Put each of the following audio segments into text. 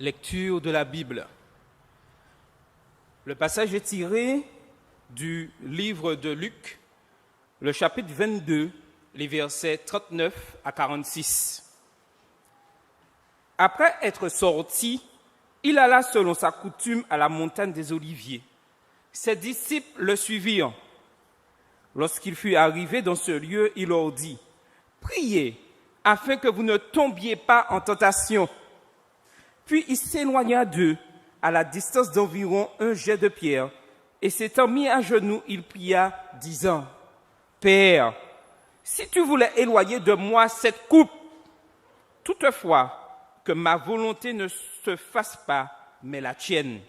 Lecture de la Bible. Le passage est tiré du livre de Luc, le chapitre 22, les versets 39 à 46. Après être sorti, il alla selon sa coutume à la montagne des Oliviers. Ses disciples le suivirent. Lorsqu'il fut arrivé dans ce lieu, il leur dit : « Priez, afin que vous ne tombiez pas en tentation. » Puis il s'éloigna d'eux, à la distance d'environ un jet de pierre, et s'étant mis à genoux, il pria, disant : « Père, si tu voulais éloigner de moi cette coupe, toutefois, que ma volonté ne se fasse pas, mais la tienne. »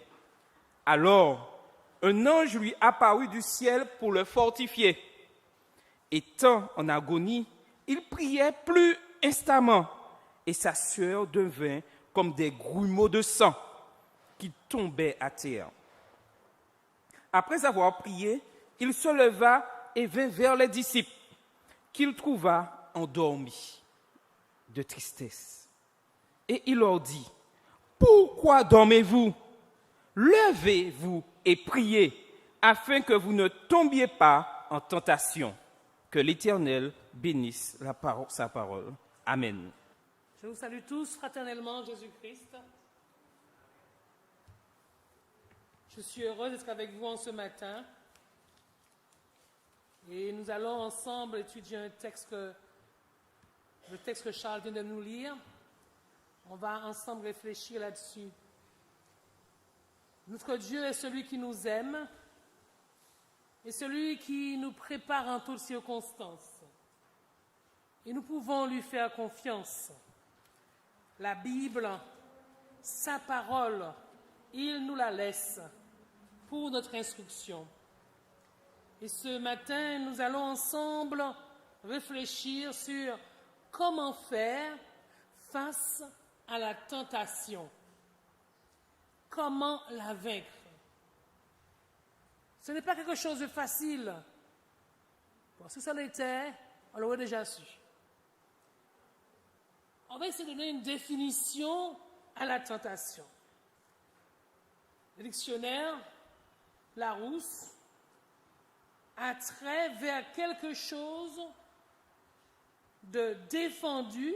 Alors, un ange lui apparut du ciel pour le fortifier. Étant en agonie, il priait plus instamment, et sa sueur devint comme des grumeaux de sang qui tombaient à terre. Après avoir prié, il se leva et vint vers les disciples, qu'il trouva endormis de tristesse. Et il leur dit : « Pourquoi dormez-vous ? Levez-vous et priez, afin que vous ne tombiez pas en tentation. » Que l'Éternel bénisse sa parole. Amen. Je vous salue tous fraternellement, Jésus-Christ. Je suis heureuse d'être avec vous en ce matin. Et nous allons ensemble étudier le texte que Charles vient de nous lire. On va ensemble réfléchir là-dessus. Notre Dieu est celui qui nous aime et celui qui nous prépare en toutes circonstances. Et nous pouvons lui faire confiance. La Bible, sa parole, il nous la laisse pour notre instruction. Et ce matin, nous allons ensemble réfléchir sur comment faire face à la tentation. Comment la vaincre? Ce n'est pas quelque chose de facile. Bon, si ça l'était, on l'aurait déjà su. On va essayer de donner une définition à la tentation. Le dictionnaire Larousse a trait vers quelque chose de défendu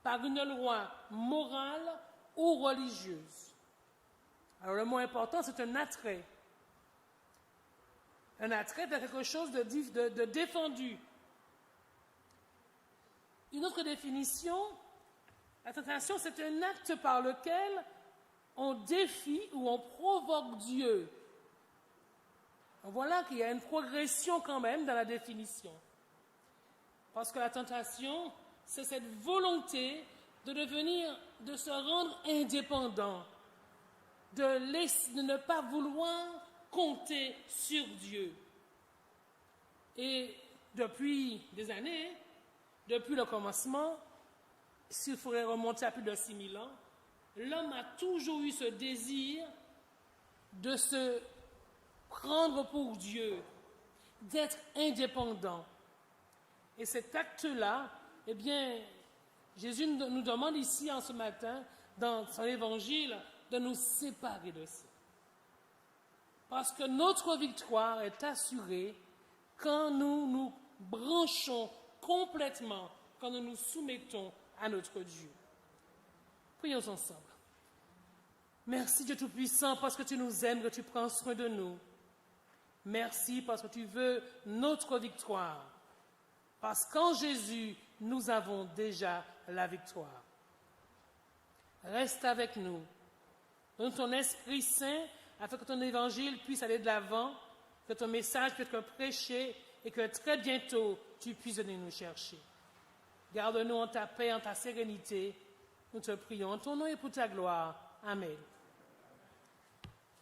par une loi morale ou religieuse. Alors le mot important, c'est un attrait. Un attrait vers quelque chose de défendu. Une autre définition, la tentation, c'est un acte par lequel on défie ou on provoque Dieu. Donc voilà qu'il y a une progression quand même dans la définition. Parce que la tentation, c'est cette volonté de se rendre indépendant, de ne pas vouloir compter sur Dieu. Et depuis des années, depuis le commencement, s'il faudrait remonter à plus de 6000 ans, l'homme a toujours eu ce désir de se prendre pour Dieu, d'être indépendant. Et cet acte-là, eh bien, Jésus nous demande ici, en ce matin, dans son évangile, de nous séparer de ça. Parce que notre victoire est assurée quand nous nous branchons complètement, quand nous nous soumettons à notre Dieu. Prions ensemble. Merci Dieu Tout-Puissant parce que tu nous aimes, que tu prends soin de nous. Merci parce que tu veux notre victoire. Parce qu'en Jésus, nous avons déjà la victoire. Reste avec nous. Donne ton Esprit Saint afin que ton évangile puisse aller de l'avant, que ton message puisse être prêché et que très bientôt tu puisses venir nous chercher. Garde-nous en ta paix, en ta sérénité. Nous te prions en ton nom et pour ta gloire. Amen.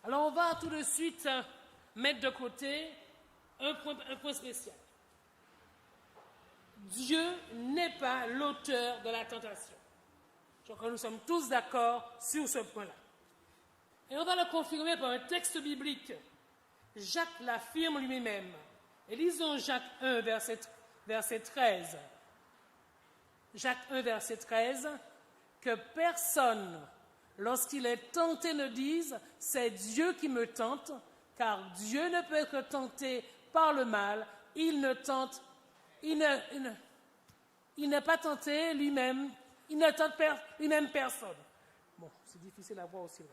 Alors on va tout de suite mettre de côté un point spécial. Dieu n'est pas l'auteur de la tentation. Je crois que nous sommes tous d'accord sur ce point-là. Et on va le confirmer par un texte biblique. Jacques l'affirme lui-même. Et lisons Jacques 1, verset 13. Jacques 1, verset 13, que personne lorsqu'il est tenté, ne dise « c'est Dieu qui me tente », car Dieu ne peut être tenté par le mal, il n'est pas tenté lui-même, il ne tente lui-même personne. Bon, c'est difficile à voir aussi là.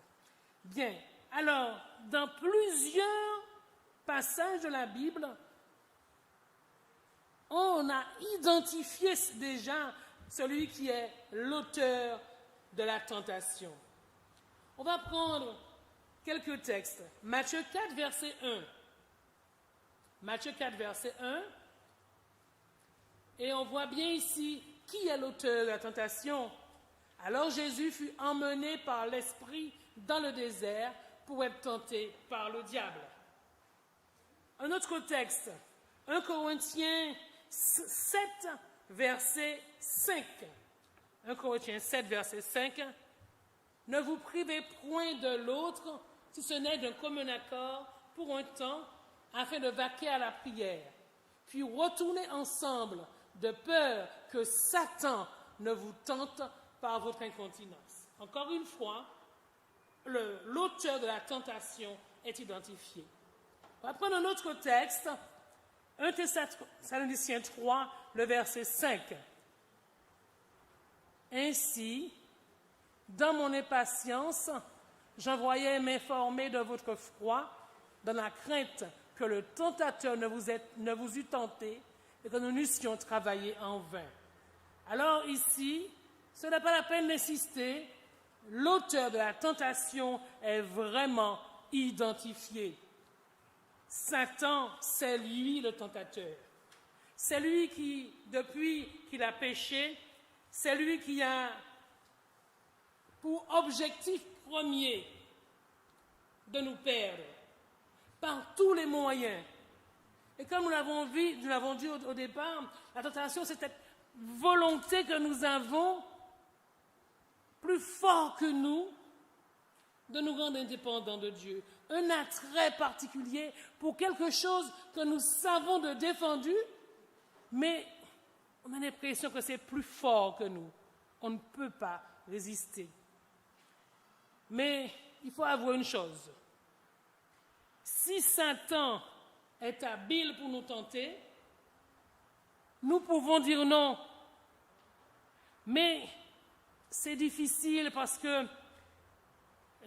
Bien, alors, dans plusieurs passages de la Bible, on a identifié déjà celui qui est l'auteur de la tentation. On va prendre quelques textes. Matthieu 4, verset 1. Matthieu 4, verset 1. Et on voit bien ici qui est l'auteur de la tentation. Alors Jésus fut emmené par l'Esprit dans le désert pour être tenté par le diable. Un autre texte, 1 Corinthiens 7, verset 5. 1 Corinthiens 7, verset 5. Ne vous privez point de l'autre, si ce n'est d'un commun accord pour un temps, afin de vaquer à la prière. Puis retournez ensemble, de peur que Satan ne vous tente par votre incontinence. Encore une fois, l'auteur de la tentation est identifié. On va prendre un autre texte, 1 Thessaloniciens 3, le verset 5. Ainsi, dans mon impatience, j'envoyais m'informer de votre foi, dans la crainte que le tentateur ne vous eût tenté et que nous n'eussions travaillé en vain. Alors ici, ce n'est pas la peine d'insister, l'auteur de la tentation est vraiment identifié. Satan, c'est lui le tentateur. C'est lui qui, depuis qu'il a péché, c'est lui qui a pour objectif premier de nous perdre par tous les moyens. Et comme nous l'avons dit au départ, la tentation, c'est cette volonté que nous avons, plus fort que nous, de nous rendre indépendants de Dieu. Un attrait particulier pour quelque chose que nous savons de défendu, mais on a l'impression que c'est plus fort que nous. On ne peut pas résister. Mais il faut avouer une chose. Si Satan est habile pour nous tenter, nous pouvons dire non. Mais c'est difficile parce que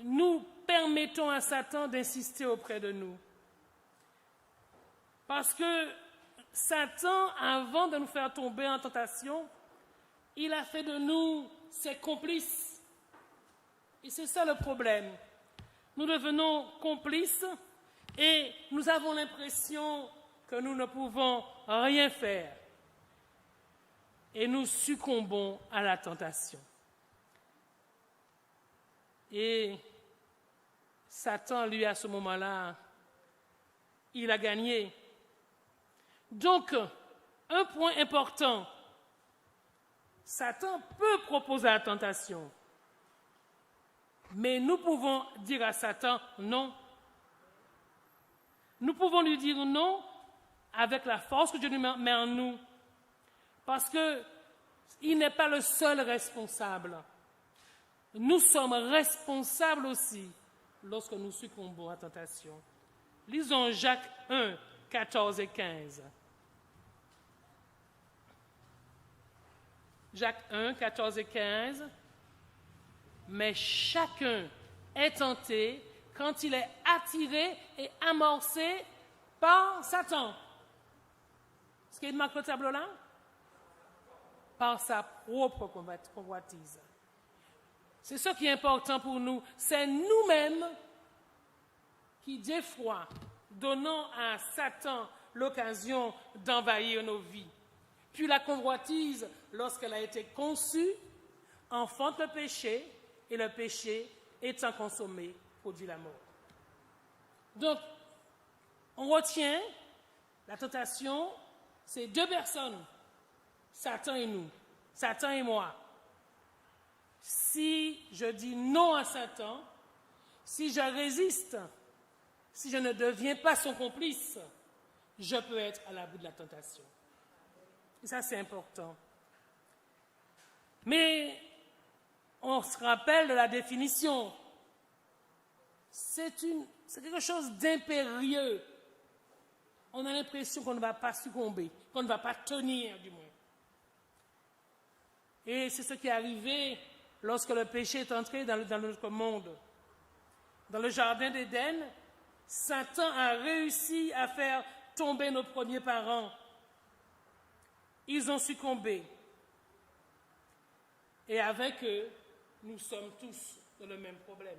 nous permettons à Satan d'insister auprès de nous. Parce que Satan, avant de nous faire tomber en tentation, il a fait de nous ses complices. Et c'est ça le problème. Nous devenons complices et nous avons l'impression que nous ne pouvons rien faire. Et nous succombons à la tentation. Et Satan, lui, à ce moment-là, il a gagné. Donc, un point important, Satan peut proposer la tentation, mais nous pouvons dire à Satan non. Nous pouvons lui dire non avec la force que Dieu nous met en nous, parce qu'il n'est pas le seul responsable. Nous sommes responsables aussi lorsque nous succombons à la tentation. Lisons Jacques 1, 14 et 15. Jacques 1, 14 et 15. Mais chacun est tenté quand il est attiré et amorcé par Satan. Est-ce qu'il marque le tableau là? Par sa propre convoitise. C'est ce qui est important pour nous. C'est nous-mêmes qui, des fois, donnons à Satan l'occasion d'envahir nos vies. Puis la convoitise, lorsqu'elle a été conçue, enfante le péché, et le péché, étant consommé, produit la mort. Donc, on retient, la tentation, c'est deux personnes, Satan et nous, Satan et moi. Si je dis non à Satan, si je résiste, si je ne deviens pas son complice, je peux être à l'abri de la tentation. Et ça, c'est important. Mais on se rappelle de la définition. C'est quelque chose d'impérieux. On a l'impression qu'on ne va pas succomber, qu'on ne va pas tenir du moins. Et c'est ce qui est arrivé lorsque le péché est entré dans notre monde. Dans le jardin d'Éden, Satan a réussi à faire tomber nos premiers parents. Ils ont succombé. Et avec eux, nous sommes tous dans le même problème.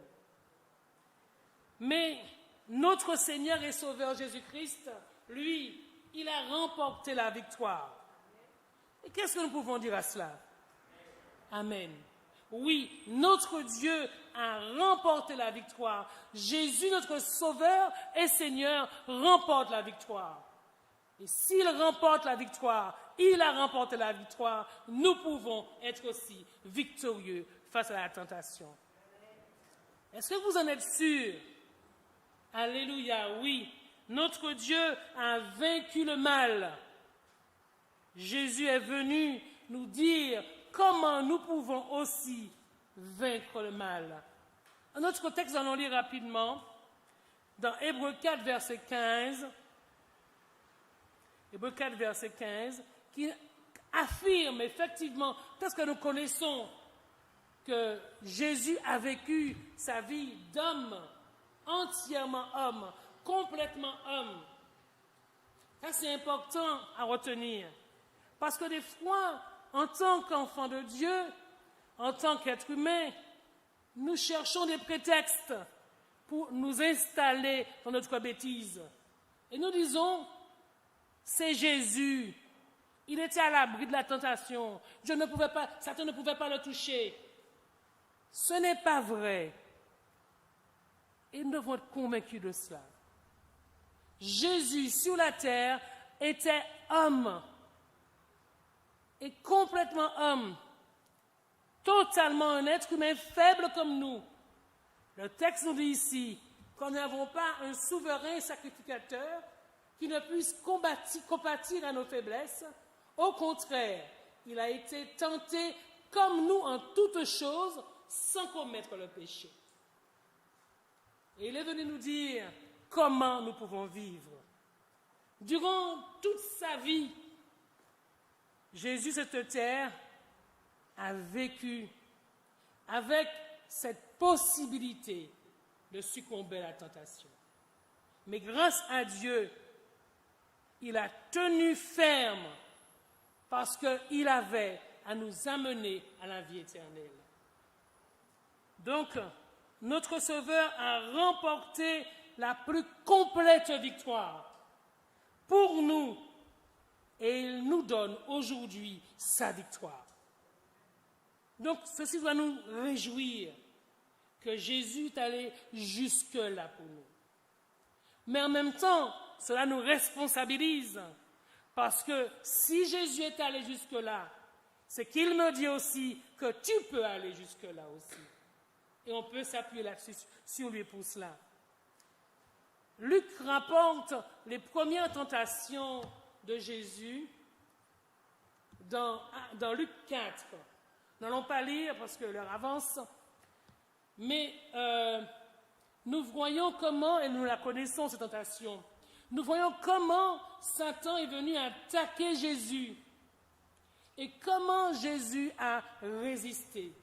Mais notre Seigneur et Sauveur Jésus-Christ, lui, il a remporté la victoire. Et qu'est-ce que nous pouvons dire à cela? Amen. Oui, notre Dieu a remporté la victoire. Jésus, notre Sauveur et Seigneur, remporte la victoire. Et s'il remporte la victoire, il a remporté la victoire, nous pouvons être aussi victorieux face à la tentation. Est-ce que vous en êtes sûrs? Alléluia, oui. Notre Dieu a vaincu le mal. Jésus est venu nous dire comment nous pouvons aussi vaincre le mal. Un autre texte, nous allons lire rapidement, dans Hébreux 4, verset 15. Hébreux 4, verset 15, qui affirme effectivement, parce que nous connaissons que Jésus a vécu sa vie d'homme, entièrement homme, complètement homme. Ça, c'est important à retenir. Parce que des fois, en tant qu'enfant de Dieu, en tant qu'être humain, nous cherchons des prétextes pour nous installer dans notre bêtise. Et nous disons, c'est Jésus. Il était à l'abri de la tentation. Satan ne pouvait pas le toucher. Ce n'est pas vrai. Et nous devons être convaincus de cela. Jésus sur la terre était homme. Et complètement homme. Totalement un être humain faible comme nous. Le texte nous dit ici qu'on n'avons pas un souverain sacrificateur qui ne puisse compatir à nos faiblesses. Au contraire, il a été tenté comme nous en toutes choses sans commettre le péché. Et il est venu nous dire comment nous pouvons vivre. Durant toute sa vie, Jésus, cette terre, a vécu avec cette possibilité de succomber à la tentation. Mais grâce à Dieu, il a tenu ferme parce qu'il avait à nous amener à la vie éternelle. Donc, notre Sauveur a remporté la plus complète victoire pour nous et il nous donne aujourd'hui sa victoire. Donc, ceci doit nous réjouir que Jésus est allé jusque-là pour nous. Mais en même temps, cela nous responsabilise parce que si Jésus est allé jusque-là, c'est qu'il me dit aussi que tu peux aller jusque-là aussi. Et on peut s'appuyer là-dessus, sur lui pour cela. Luc rapporte les premières tentations de Jésus dans Luc 4. Nous n'allons pas lire parce que l'heure avance, mais nous voyons comment, et nous la connaissons cette tentation, nous voyons comment Satan est venu attaquer Jésus et comment Jésus a résisté.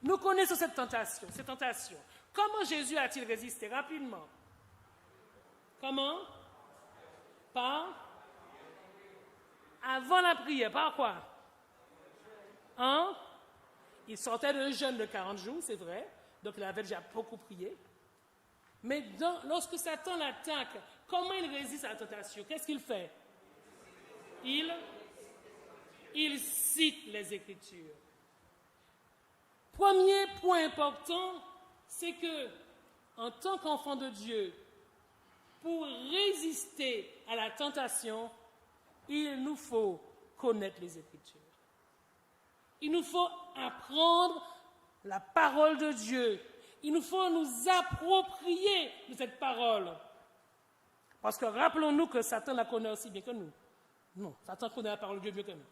Nous connaissons cette tentation. Comment Jésus a-t-il résisté? Rapidement. Comment? Par? Avant la prière. Par quoi? Il sortait d'un jeûne de 40 jours, c'est vrai. Donc il avait déjà beaucoup prié. Mais lorsque Satan l'attaque, comment il résiste à la tentation? Qu'est-ce qu'il fait? Il cite les Écritures. Premier point important, c'est que, en tant qu'enfant de Dieu, pour résister à la tentation, il nous faut connaître les Écritures. Il nous faut apprendre la parole de Dieu. Il nous faut nous approprier de cette parole. Parce que rappelons-nous que Satan la connaît aussi bien que nous. Non, Satan connaît la parole de Dieu mieux que nous.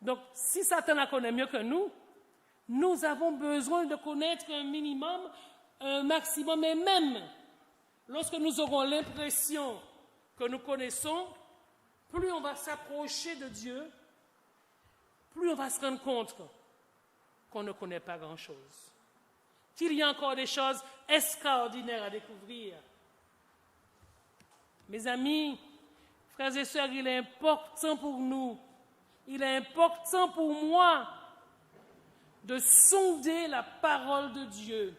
Donc, si Satan la connaît mieux que nous, Nous avons besoin de connaître un minimum, un maximum, et même lorsque nous aurons l'impression que nous connaissons, plus on va s'approcher de Dieu, plus on va se rendre compte qu'on ne connaît pas grand-chose, qu'il y a encore des choses extraordinaires à découvrir. Mes amis, frères et sœurs, il est important pour nous, il est important pour moi de sonder la parole de Dieu,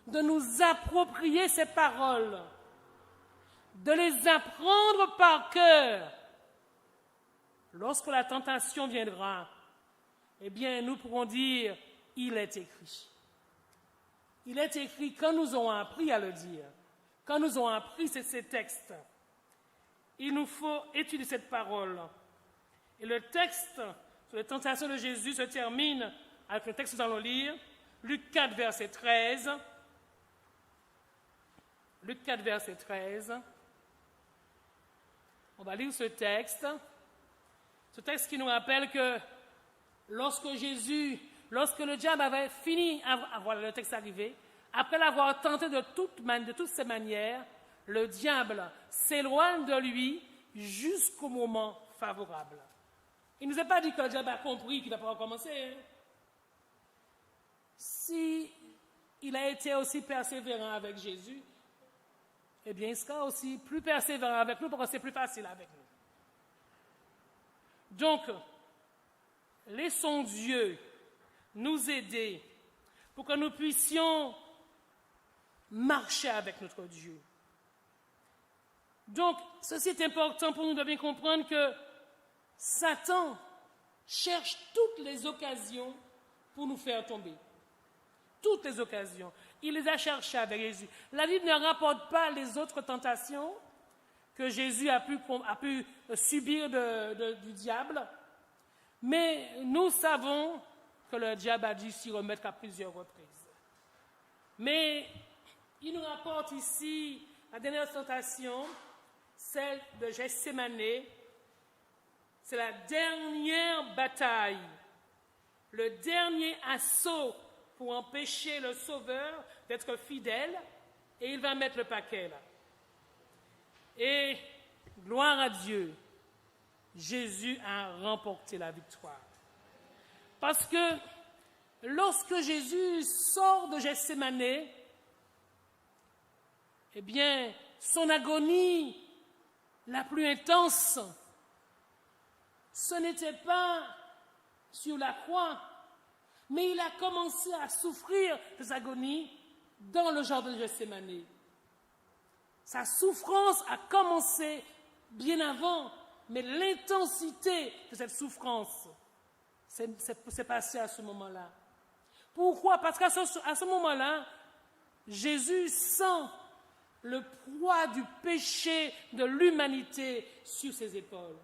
de nous approprier ces paroles, de les apprendre par cœur. Lorsque la tentation viendra, eh bien, nous pourrons dire, il est écrit. Il est écrit quand nous aurons appris à le dire, quand nous aurons appris ces textes. Il nous faut étudier cette parole. Et le texte sur les tentations de Jésus se termine avec le texte que nous allons lire, Luc 4, verset 13. Luc 4, verset 13. On va lire ce texte qui nous rappelle que lorsque le diable avait fini, voilà le texte arrivé, après l'avoir tenté de toutes ces manières, le diable s'éloigne de lui jusqu'au moment favorable. Il ne nous a pas dit que le diable a compris qu'il va pas recommencer. Hein? Si il a été aussi persévérant avec Jésus, eh bien, il sera aussi plus persévérant avec nous parce que c'est plus facile avec nous. Donc, laissons Dieu nous aider pour que nous puissions marcher avec notre Dieu. Donc, ceci est important pour nous de bien comprendre que Satan cherche toutes les occasions pour nous faire tomber. Toutes les occasions. Il les a cherchées avec Jésus. La Bible ne rapporte pas les autres tentations que Jésus a pu subir du diable, mais nous savons que le diable a dû s'y remettre à plusieurs reprises. Mais il nous rapporte ici la dernière tentation, celle de Gethsémane. C'est la dernière bataille, le dernier assaut pour empêcher le Sauveur d'être fidèle, et il va mettre le paquet là. Et gloire à Dieu, Jésus a remporté la victoire. Parce que lorsque Jésus sort de Gethsémane, eh bien, son agonie la plus intense, ce n'était pas sur la croix, mais il a commencé à souffrir des agonies dans le jardin de Gethsémane. Sa souffrance a commencé bien avant, mais l'intensité de cette souffrance s'est passée à ce moment-là. Pourquoi? Parce qu'à ce moment-là, Jésus sent le poids du péché de l'humanité sur ses épaules.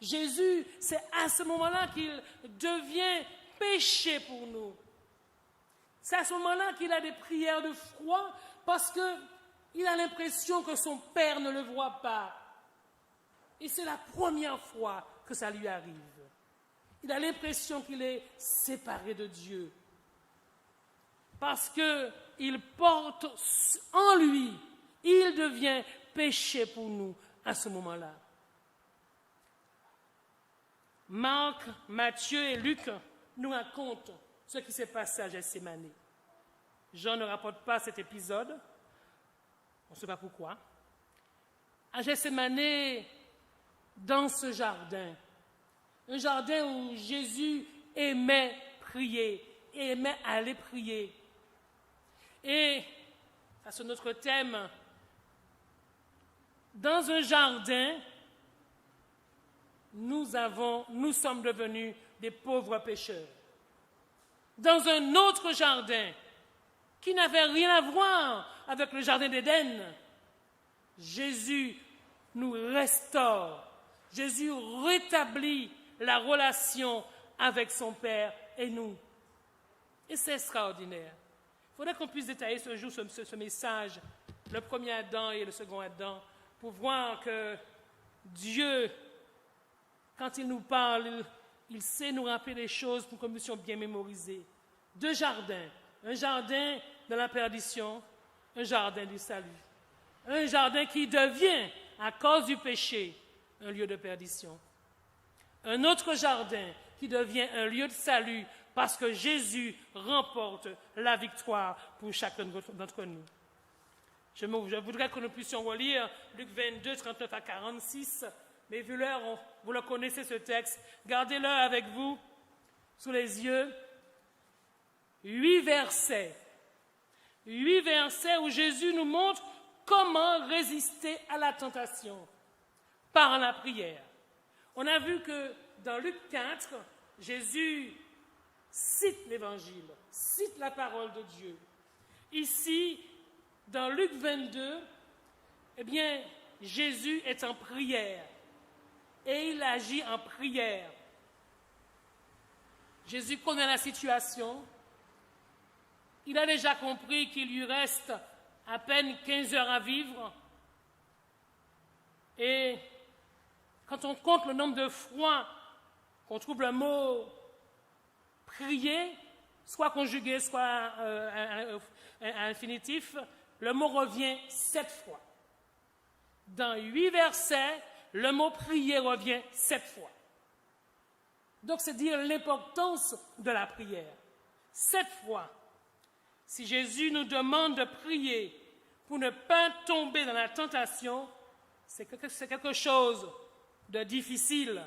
Jésus, c'est à ce moment-là qu'il devient péché pour nous. C'est à ce moment-là qu'il a des prières de foi parce qu'il a l'impression que son Père ne le voit pas. Et c'est la première fois que ça lui arrive. Il a l'impression qu'il est séparé de Dieu. Parce qu'il porte en lui, il devient péché pour nous à ce moment-là. Marc, Matthieu et Luc nous racontent ce qui s'est passé à Gethsémane. Jean ne rapporte pas cet épisode. On ne sait pas pourquoi. À Gethsémane, dans ce jardin, un jardin où Jésus aimait prier, aimait aller prier. Et, ça c'est notre thème, dans un jardin, nous sommes devenus des pauvres pécheurs. Dans un autre jardin, qui n'avait rien à voir avec le jardin d'Éden, Jésus nous restaure. Jésus rétablit la relation avec son Père et nous. Et c'est extraordinaire. Il faudrait qu'on puisse détailler ce jour ce message, le premier Adam et le second Adam, pour voir que Dieu, quand il nous parle, il sait nous rappeler des choses pour que nous puissions bien mémoriser. deux jardins. Un jardin de la perdition, un jardin du salut. Un jardin qui devient, à cause du péché, un lieu de perdition. Un autre jardin qui devient un lieu de salut parce que Jésus remporte la victoire pour chacun d'entre nous. Je voudrais que nous puissions relire Luc 22, 39 à 46, mais vu l'heure, vous le connaissez ce texte, gardez-le avec vous, sous les yeux. 8 versets où Jésus nous montre comment résister à la tentation par la prière. On a vu que dans Luc 4, Jésus cite l'Évangile, cite la parole de Dieu. Ici, dans Luc 22, eh bien, Jésus est en prière et il agit en prière. Jésus connaît la situation. Il a déjà compris qu'il lui reste à peine 15 heures à vivre. Et quand on compte le nombre de fois qu'on trouve le mot prier, soit conjugué, soit infinitif, le mot revient 7 fois. Dans 8 versets, le mot prier revient 7 fois. Donc, c'est dire l'importance de la prière. 7 fois. Si Jésus nous demande de prier pour ne pas tomber dans la tentation, c'est quelque chose de difficile.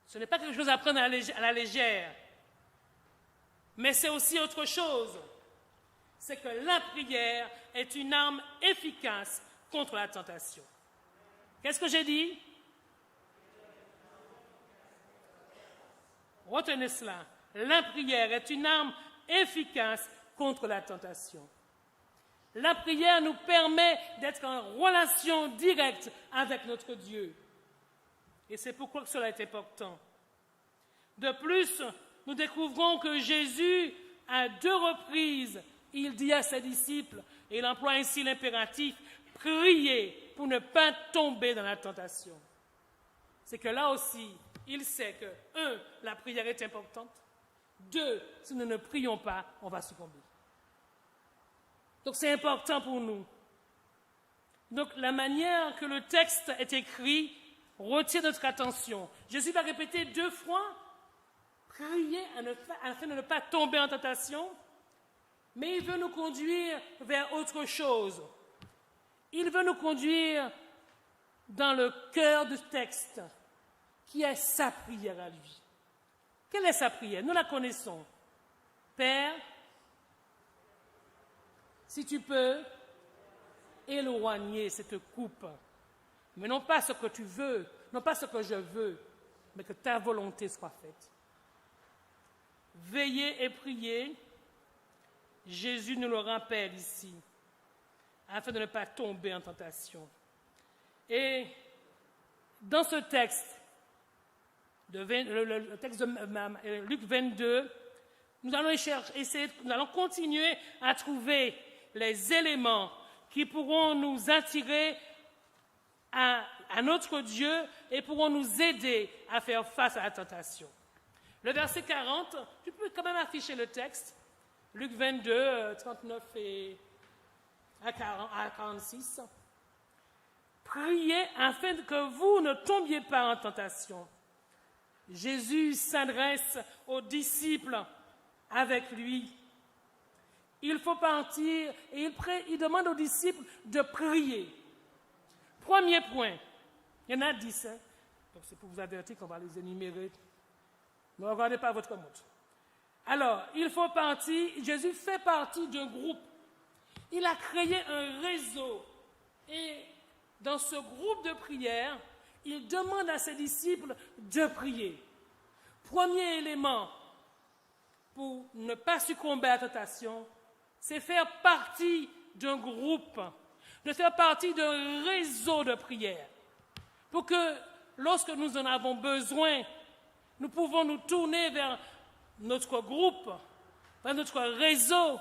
Ce n'est pas quelque chose à prendre à la légère. Mais c'est aussi autre chose. C'est que la prière est une arme efficace contre la tentation. Qu'est-ce que j'ai dit? Retenez cela. La prière est une arme efficace contre la tentation. La prière nous permet d'être en relation directe avec notre Dieu. Et c'est pourquoi cela est important. De plus, nous découvrons que Jésus, à 2 reprises, il dit à ses disciples, et il emploie ainsi l'impératif, priez pour ne pas tomber dans la tentation. C'est que là aussi, il sait que, 1, la prière est importante. 2, si nous ne prions pas, on va succomber. Donc c'est important pour nous. Donc la manière que le texte est écrit retient notre attention. Jésus va répéter 2 fois, prier afin de ne pas tomber en tentation, mais il veut nous conduire vers autre chose. Il veut nous conduire dans le cœur du texte, qui est sa prière à lui. Quelle est sa prière? Nous la connaissons. Père, si tu peux éloigner cette coupe, mais non pas ce que tu veux, non pas ce que je veux, mais que ta volonté soit faite. Veillez et priez, Jésus nous le rappelle ici, afin de ne pas tomber en tentation. Et dans ce texte, le texte de Luc 22, nous allons continuer à trouver les éléments qui pourront nous attirer à notre Dieu et pourront nous aider à faire face à la tentation. Le verset 40, tu peux quand même afficher le texte, Luc 22, 39 et à 46. Priez afin que vous ne tombiez pas en tentation. Jésus s'adresse aux disciples avec lui. Il faut partir et il demande aux disciples de prier. Premier point, il y en a 10, hein? Donc c'est pour vous avertir qu'on va les énumérer. Ne regardez pas votre montre. Alors, il faut partir, Jésus fait partie d'un groupe. Il a créé un réseau. Et dans ce groupe de prière, il demande à ses disciples de prier. Premier élément pour ne pas succomber à la tentation, c'est faire partie d'un groupe, de faire partie d'un réseau de prière. Pour que, lorsque nous en avons besoin, nous pouvons nous tourner vers notre groupe, vers notre réseau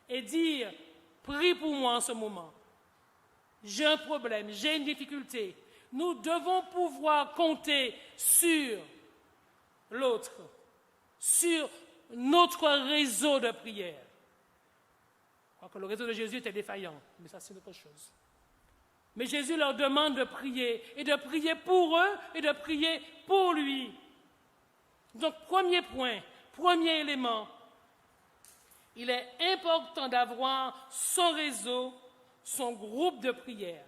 et dire « Prie pour moi en ce moment. J'ai un problème, j'ai une difficulté. » Nous devons pouvoir compter sur l'autre, sur notre réseau de prière. Je crois que le réseau de Jésus était défaillant, mais ça c'est autre chose. Mais Jésus leur demande de prier, et de prier pour eux, et de prier pour lui. Donc, premier point, premier élément, il est important d'avoir son réseau, son groupe de prière,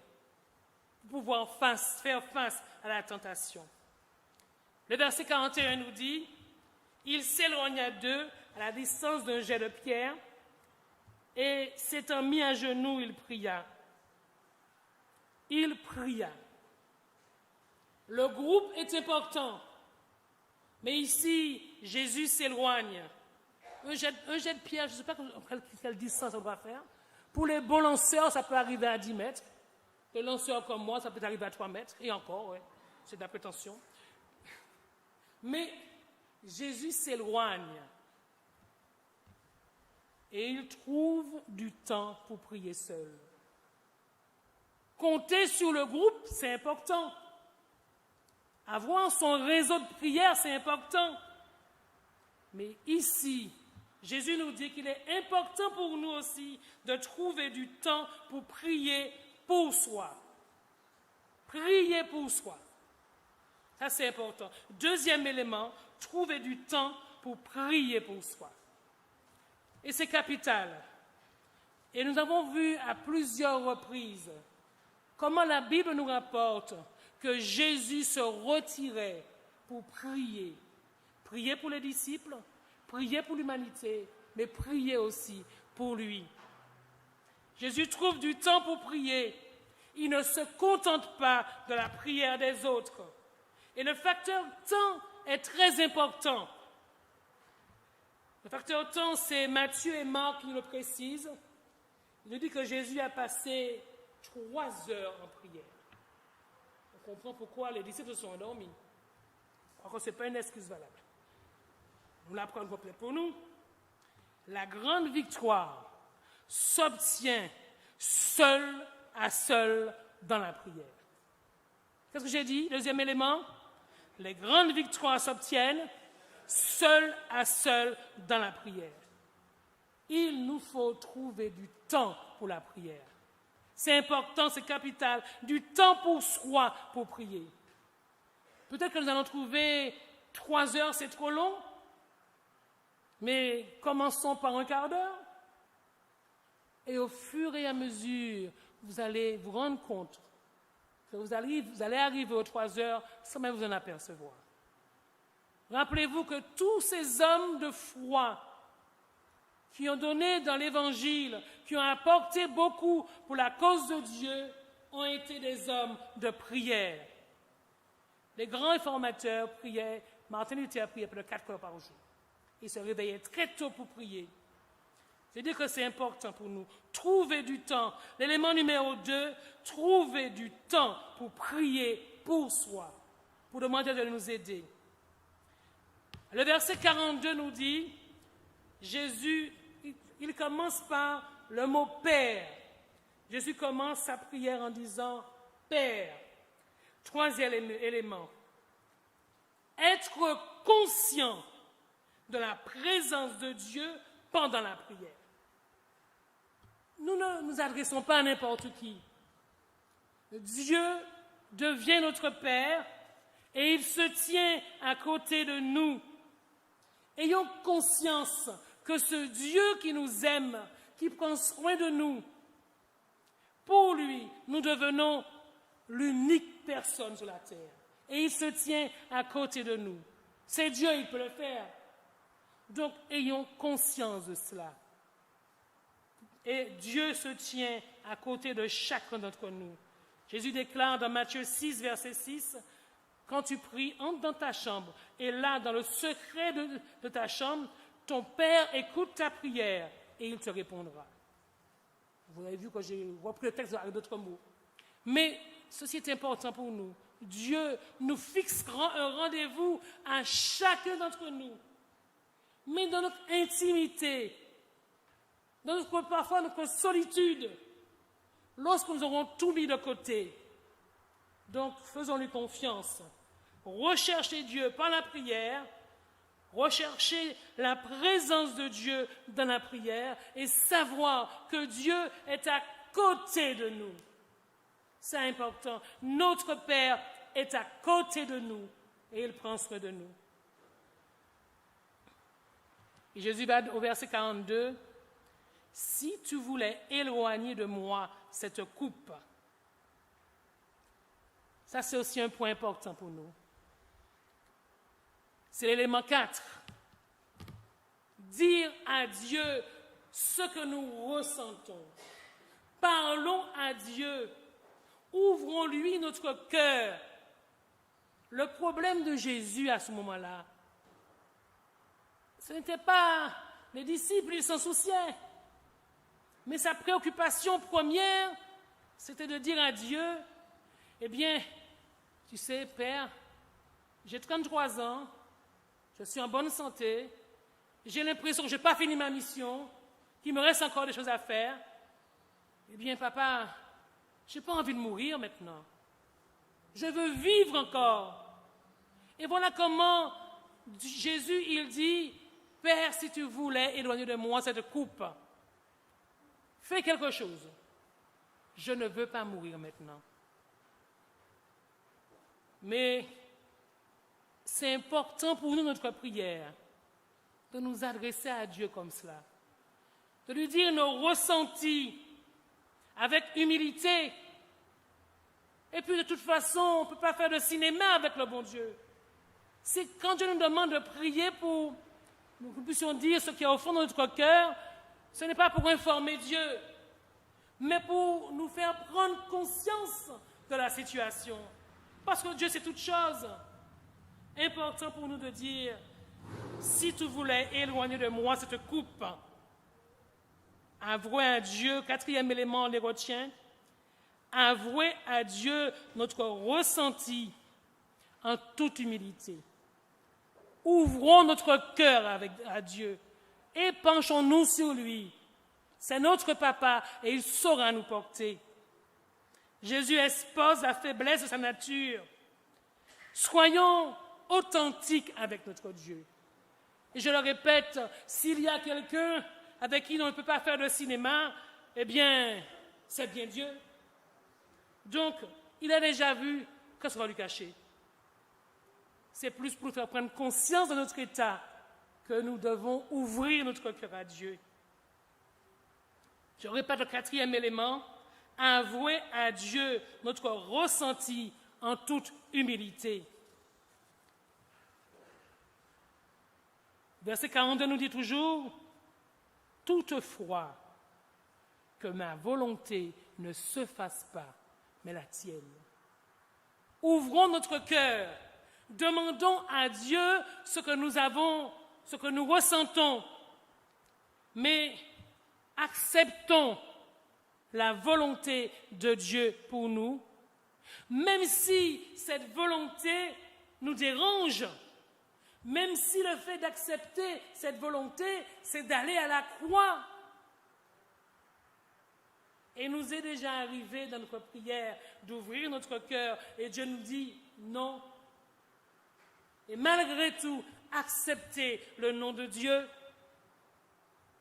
pour pouvoir faire face à la tentation. Le verset 41 nous dit, « Il s'éloigna d'eux à la distance d'un jet de pierre, et s'étant mis à genoux, il pria. » Il pria. Le groupe est important, mais ici, Jésus s'éloigne. Un jet de pierre, je ne sais pas quelle distance ça doit faire. Pour les bons lanceurs, ça peut arriver à 10 mètres. Les lanceurs comme moi, ça peut arriver à 3 mètres. Et encore, ouais, c'est de la prétention. Mais Jésus s'éloigne. Et il trouve du temps pour prier seul. Compter sur le groupe, c'est important. Avoir son réseau de prière, c'est important. Mais ici, Jésus nous dit qu'il est important pour nous aussi de trouver du temps pour prier pour soi. Prier pour soi. Ça, c'est important. Deuxième élément, trouver du temps pour prier pour soi. Et c'est capital. Et nous avons vu à plusieurs reprises comment la Bible nous rapporte que Jésus se retirait pour prier. Prier pour les disciples, prier pour l'humanité, mais prier aussi pour lui. Jésus trouve du temps pour prier. Il ne se contente pas de la prière des autres. Et le facteur temps est très important. Le facteur temps, c'est Matthieu et Marc qui nous le précisent. Il nous dit que Jésus a passé 3 heures en prière. On comprend pourquoi les disciples se sont endormis. Je crois que ce n'est pas une excuse valable. Nous l'apprenons complet pour nous. La grande victoire s'obtient seul à seul dans la prière. Qu'est-ce que j'ai dit? Deuxième élément, les grandes victoires s'obtiennent seul à seul dans la prière. Il nous faut trouver du temps pour la prière. C'est important, c'est capital, du temps pour soi pour prier. Peut-être que nous allons trouver 3 heures, c'est trop long, mais commençons par un quart d'heure. Et au fur et à mesure, vous allez vous rendre compte que vous allez arriver aux 3 heures sans même vous en apercevoir. Rappelez-vous que tous ces hommes de foi qui ont donné dans l'Évangile, qui ont apporté beaucoup pour la cause de Dieu, ont été des hommes de prière. Les grands réformateurs priaient, Martin Luther priait près de 4 heures par jour. Il se réveillait très tôt pour prier. C'est-à-dire que c'est important pour nous. Trouver du temps. L'élément numéro 2, trouver du temps pour prier pour soi, pour demander de nous aider. Le verset 42 nous dit, Jésus, il commence par le mot « Père ». Jésus commence sa prière en disant « Père ». Troisième élément, être conscient de la présence de Dieu pendant la prière. Nous ne nous adressons pas à n'importe qui. Dieu devient notre Père et il se tient à côté de nous. Ayons conscience que ce Dieu qui nous aime, qui prend soin de nous, pour lui, nous devenons l'unique personne sur la terre. Et il se tient à côté de nous. C'est Dieu, il peut le faire. Donc, ayons conscience de cela. Et Dieu se tient à côté de chacun d'entre nous. Jésus déclare dans Matthieu 6, verset 6, « Quand tu pries, entre dans ta chambre, et là, dans le secret de ta chambre, ton Père écoute ta prière, et il te répondra. » Vous avez vu que j'ai repris le texte avec d'autres mots. Mais ceci est important pour nous. Dieu nous fixera un rendez-vous à chacun d'entre nous. Mais dans notre intimité, parfois notre solitude, lorsque nous aurons tout mis de côté. Donc, faisons-lui confiance. Recherchez Dieu par la prière, rechercher la présence de Dieu dans la prière et savoir que Dieu est à côté de nous. C'est important. Notre Père est à côté de nous et il prend soin de nous. Et Jésus va au verset 42. « Si tu voulais éloigner de moi cette coupe », ça c'est aussi un point important pour nous. C'est l'élément 4. Dire à Dieu ce que nous ressentons. Parlons à Dieu. Ouvrons-lui notre cœur. Le problème de Jésus à ce moment-là, ce n'était pas les disciples, ils s'en souciaient. Mais sa préoccupation première, c'était de dire à Dieu, eh bien, tu sais, Père, j'ai 33 ans, je suis en bonne santé, j'ai l'impression que je n'ai pas fini ma mission, qu'il me reste encore des choses à faire. Eh bien, papa, je n'ai pas envie de mourir maintenant. Je veux vivre encore. Et voilà comment Jésus, il dit, Père, si tu voulais éloigner de moi cette coupe, fais quelque chose. Je ne veux pas mourir maintenant. Mais c'est important pour nous, notre prière, de nous adresser à Dieu comme cela. De lui dire nos ressentis avec humilité. Et puis de toute façon, on ne peut pas faire de cinéma avec le bon Dieu. C'est quand Dieu nous demande de prier pour que nous puissions dire ce qui est au fond de notre cœur, ce n'est pas pour informer Dieu, mais pour nous faire prendre conscience de la situation. Parce que Dieu, c'est toute chose. Important pour nous de dire, si tu voulais éloigner de moi cette coupe, avouer à Dieu, 4e élément, on les retient, avouer à Dieu notre ressenti en toute humilité. Ouvrons notre cœur à Dieu et penchons-nous sur lui. C'est notre papa et il saura nous porter. Jésus expose la faiblesse de sa nature. Soyons authentiques avec notre Dieu. Et je le répète, s'il y a quelqu'un avec qui on ne peut pas faire de cinéma, eh bien, c'est bien Dieu. Donc, il a déjà vu que ça va lui cacher. C'est plus pour nous faire prendre conscience de notre état que nous devons ouvrir notre cœur à Dieu. Je répète le 4e élément, avouer à Dieu notre ressenti en toute humilité. Verset 42 nous dit toujours, « Toutefois, que ma volonté ne se fasse pas, mais la tienne. » Ouvrons notre cœur, demandons à Dieu ce que nous avons, ce que nous ressentons, mais acceptons la volonté de Dieu pour nous, même si cette volonté nous dérange, même si le fait d'accepter cette volonté, c'est d'aller à la croix. Et nous est déjà arrivé dans notre prière d'ouvrir notre cœur et Dieu nous dit non. Et malgré tout, accepter le nom de Dieu,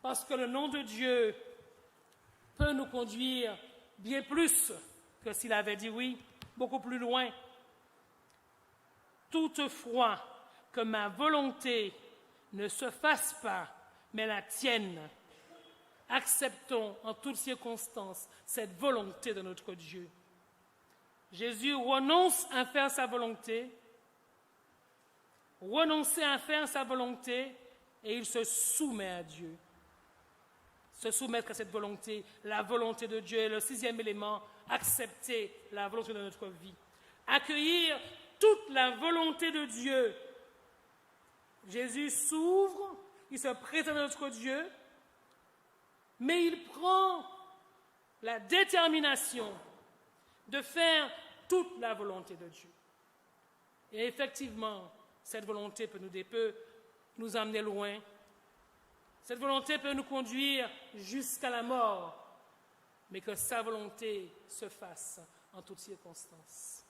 parce que le nom de Dieu peut nous conduire bien plus que s'il avait dit oui, beaucoup plus loin. Toutefois, que ma volonté ne se fasse pas, mais la tienne. Acceptons en toutes circonstances cette volonté de notre Dieu. Jésus renonce à faire sa volonté, renoncer à faire sa volonté, et il se soumet à Dieu. Se soumettre à cette volonté, la volonté de Dieu est le 6e élément, accepter la volonté de notre vie. Accueillir toute la volonté de Dieu. Jésus s'ouvre, il se présente à notre Dieu, mais il prend la détermination de faire toute la volonté de Dieu. Et effectivement, cette volonté peut nous amener loin. Cette volonté peut nous conduire jusqu'à la mort, mais que sa volonté se fasse en toutes circonstances.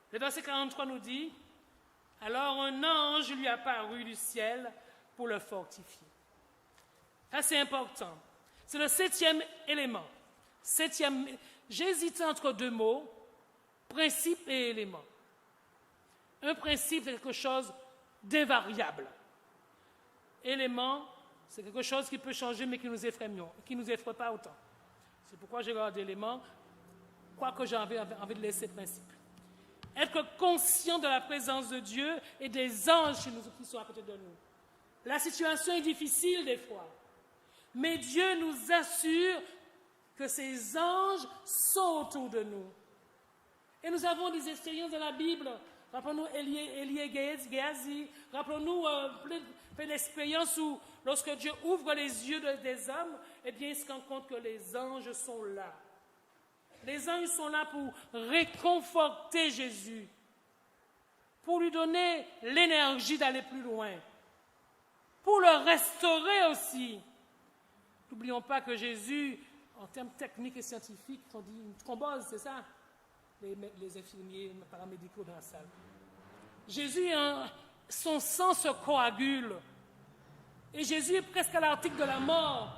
Le verset 43 nous dit, « Alors un ange lui apparut du ciel pour le fortifier. Ça, c'est important. C'est le 7e élément. J'hésite entre deux mots, principe et élément. Un principe, c'est quelque chose d'invariable. Élément, c'est quelque chose qui peut changer, mais qui nous effraie pas autant. C'est pourquoi j'ai gardé élément, quoique j'ai envie de laisser principe. Être conscient de la présence de Dieu et des anges qui sont à côté de nous. La situation est difficile des fois, mais Dieu nous assure que ces anges sont autour de nous. Et nous avons des expériences dans la Bible. Rappelons-nous Élie Géasi. Rappelons-nous plein d'expériences où, lorsque Dieu ouvre les yeux des hommes, eh bien, il se rend compte que les anges sont là. Les anges sont là pour réconforter Jésus, pour lui donner l'énergie d'aller plus loin, pour le restaurer aussi. N'oublions pas que Jésus, en termes techniques et scientifiques, on dit une thrombose, c'est ça? Les infirmiers, les paramédicaux dans la salle. Jésus, son sang se coagule. Et Jésus est presque à l'article de la mort.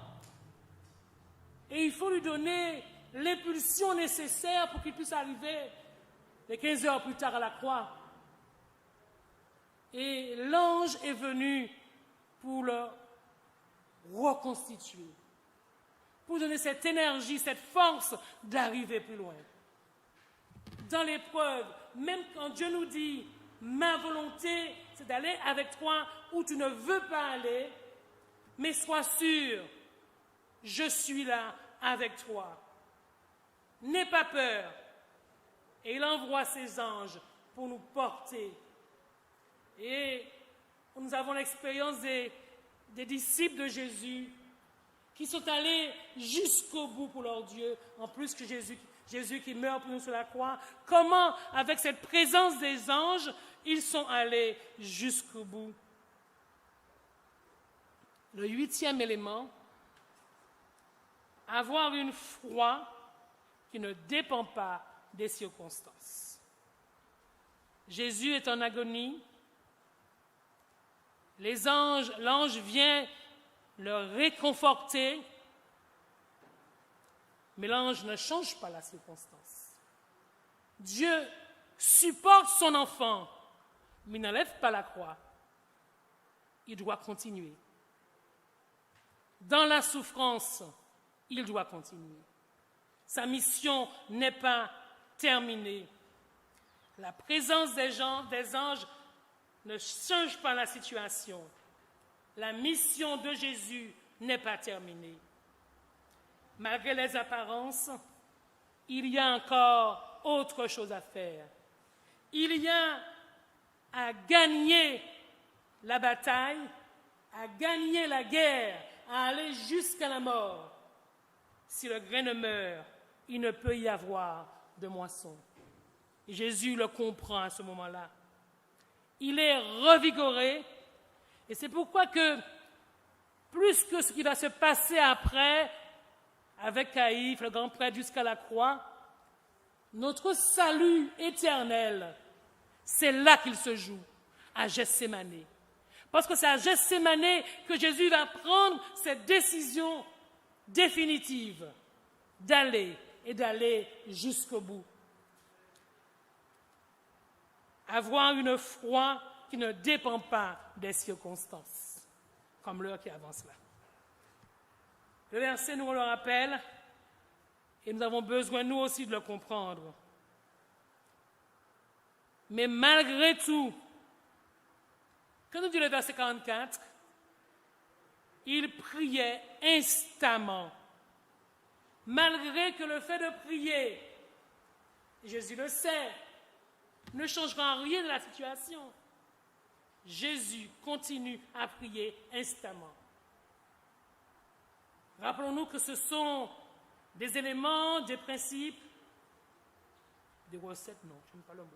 Et il faut lui donner l'impulsion nécessaire pour qu'il puisse arriver les 15 heures plus tard à la croix. Et l'ange est venu pour le reconstituer, pour donner cette énergie, cette force d'arriver plus loin. Dans l'épreuve, même quand Dieu nous dit « ma volonté, c'est d'aller avec toi où tu ne veux pas aller, mais sois sûr, je suis là avec toi. N'aie pas peur. » Et il envoie ses anges pour nous porter. Et nous avons l'expérience des disciples de Jésus qui sont allés jusqu'au bout pour leur Dieu, en plus que Jésus qui meurt pour nous sur la croix. Comment, avec cette présence des anges, ils sont allés jusqu'au bout. Le 8e élément, avoir une foi qui ne dépend pas des circonstances. Jésus est en agonie. L'ange vient le réconforter, mais l'ange ne change pas la circonstance. Dieu supporte son enfant, mais n'enlève pas la croix. Il doit continuer. Dans la souffrance, il doit continuer. Sa mission n'est pas terminée. La présence des anges ne change pas la situation. La mission de Jésus n'est pas terminée. Malgré les apparences, il y a encore autre chose à faire. Il y a à gagner la bataille, à gagner la guerre, à aller jusqu'à la mort. Si le grain ne meurt, il ne peut y avoir de moisson. Et Jésus le comprend à ce moment-là. Il est revigoré, et c'est pourquoi que, plus que ce qui va se passer après, avec Caïphe, le grand prêtre jusqu'à la croix, notre salut éternel, c'est là qu'il se joue, à Gethsémane. Parce que c'est à Gethsémane que Jésus va prendre cette décision définitive d'aller jusqu'au bout. Avoir une foi qui ne dépend pas des circonstances, comme l'heure qui avance là. Le verset nous le rappelle, et nous avons besoin, nous aussi, de le comprendre. Mais malgré tout, que nous dit le verset 44, il priait instamment. Malgré que le fait de prier, Jésus le sait, ne changera rien de la situation. Jésus continue à prier instamment. Rappelons-nous que ce sont des éléments, des principes, des recettes, non, je n'aime pas le mot,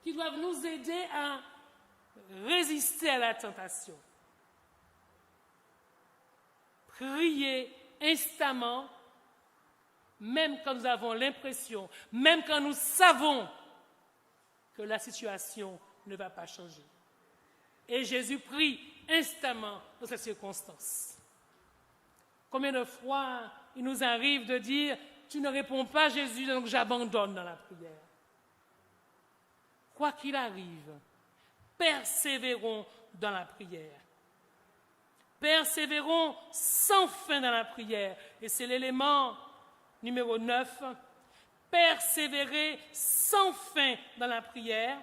qui doivent nous aider à résister à la tentation. Prier instamment, même quand nous avons l'impression, même quand nous savons que la situation ne va pas changer. Et Jésus prie instamment dans cette circonstance. Combien de fois il nous arrive de dire « Tu ne réponds pas, Jésus, donc j'abandonne dans la prière. » Quoi qu'il arrive, persévérons dans la prière. Persévérons sans fin dans la prière. Et c'est l'élément numéro 9. Persévérer sans fin dans la prière,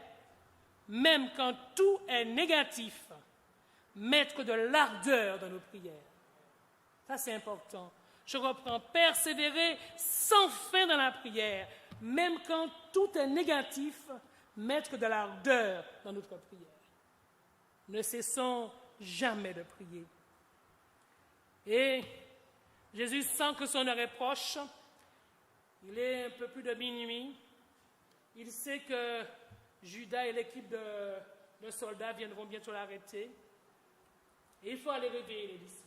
même quand tout est négatif. Mettre de l'ardeur dans nos prières. Ça, c'est important. Je reprends. Persévérer sans fin dans la prière, même quand tout est négatif. Mettre de l'ardeur dans notre prière. Ne cessons jamais de prier. Et Jésus sent que son heure est proche. Il est un peu plus de minuit. Il sait que Judas et l'équipe de soldats viendront bientôt l'arrêter. Et il faut aller réveiller les disciples.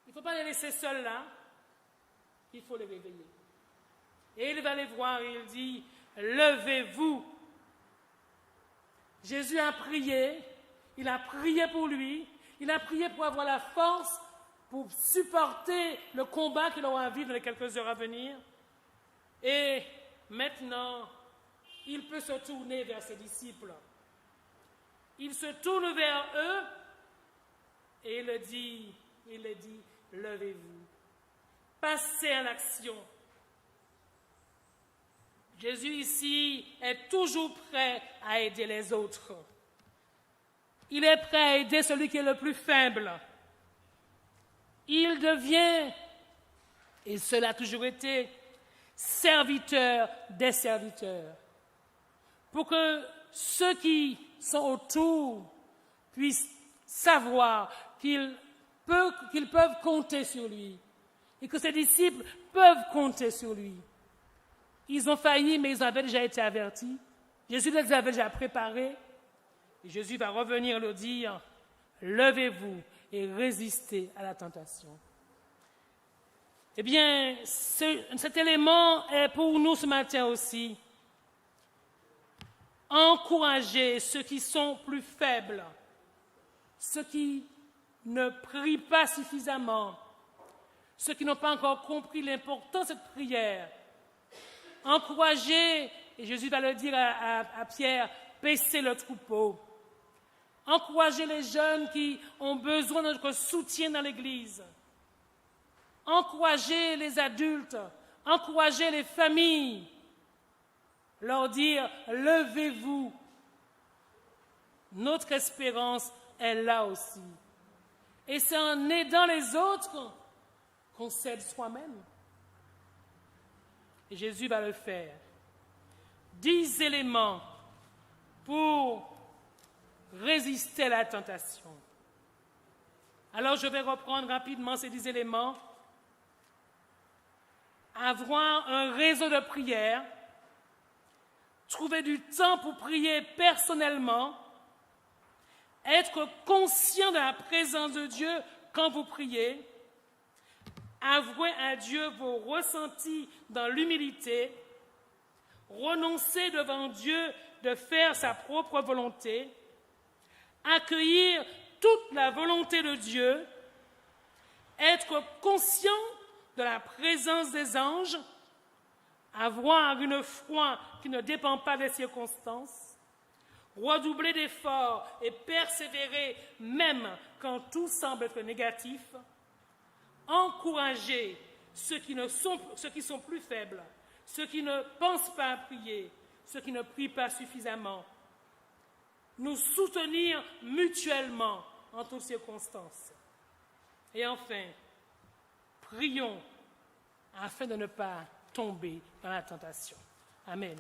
Il ne faut pas les laisser seuls là. Il faut les réveiller. Et il va les voir et il dit, levez-vous. Jésus a prié. Il a prié pour lui. Il a prié pour avoir la force pour supporter le combat qu'il aura à vivre dans les quelques heures à venir. Et maintenant, il peut se tourner vers ses disciples. Il se tourne vers eux et il dit, levez-vous. Passez à l'action. Jésus ici est toujours prêt à aider les autres. Il est prêt à aider celui qui est le plus faible. Il devient, et cela a toujours été, serviteur des serviteurs. Pour que ceux qui sont autour puissent savoir qu'ils peuvent compter sur lui et que ses disciples peuvent compter sur lui. Ils ont failli, mais ils avaient déjà été avertis. Jésus les avait déjà préparés. Et Jésus va revenir leur dire, levez-vous et résistez à la tentation. Eh bien, cet élément est pour nous ce matin aussi. Encourager ceux qui sont plus faibles, ceux qui ne prient pas suffisamment, ceux qui n'ont pas encore compris l'importance de cette prière. Encourager, et Jésus va le dire à Pierre, paissez le troupeau. Encourager les jeunes qui ont besoin de notre soutien dans l'Église. Encourager les adultes. Encourager les familles. Leur dire, levez-vous. Notre espérance est là aussi. Et c'est en aidant les autres qu'on s'aide soi-même. Et Jésus va le faire. 10 éléments pour résister à la tentation. Alors, je vais reprendre rapidement ces 10 éléments. Avoir un réseau de prière, trouver du temps pour prier personnellement, être conscient de la présence de Dieu quand vous priez, avouer à Dieu vos ressentis dans l'humilité, renoncer devant Dieu de faire sa propre volonté, accueillir toute la volonté de Dieu, être conscient de la présence des anges, avoir une foi qui ne dépend pas des circonstances, redoubler d'efforts et persévérer même quand tout semble être négatif, encourager ceux qui sont plus faibles, ceux qui ne pensent pas à prier, ceux qui ne prient pas suffisamment, nous soutenir mutuellement en toutes circonstances. Et enfin, prions afin de ne pas tomber dans la tentation. Amen.